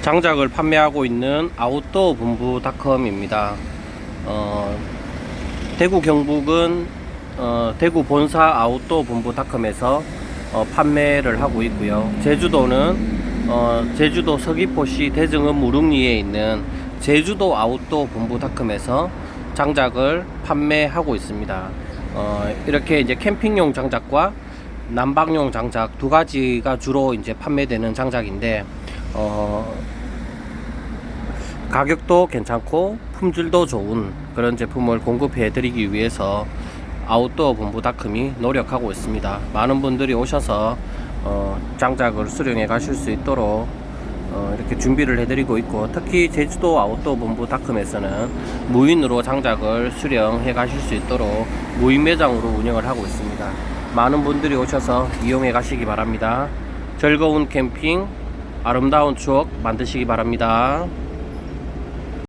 장작을 판매하고 있는 아웃도어 본부닷컴입니다. 대구 경북은 대구 본사 아웃도어 본부닷컴에서 판매를 하고 있고요. 제주도는 제주도 서귀포시 대정읍 무릉리에 있는 제주도 아웃도어 본부닷컴에서 장작을 판매하고 있습니다. 이렇게 이제 캠핑용 장작과 난방용 장작 두 가지가 주로 이제 판매되는 장작인데 가격도 괜찮고 품질도 좋은 그런 제품을 공급해 드리기 위해서 아웃도어 본부닷컴이 노력하고 있습니다. 많은 분들이 오셔서 장작을 수령해 가실 수 있도록 이렇게 준비를 해 드리고 있고, 특히 제주도 아웃도어 본부닷컴에서는 무인으로 장작을 수령해 가실 수 있도록 무인 매장으로 운영을 하고 있습니다. 많은 분들이 오셔서 이용해 가시기 바랍니다. 즐거운 캠핑, 아름다운 추억 만드시기 바랍니다.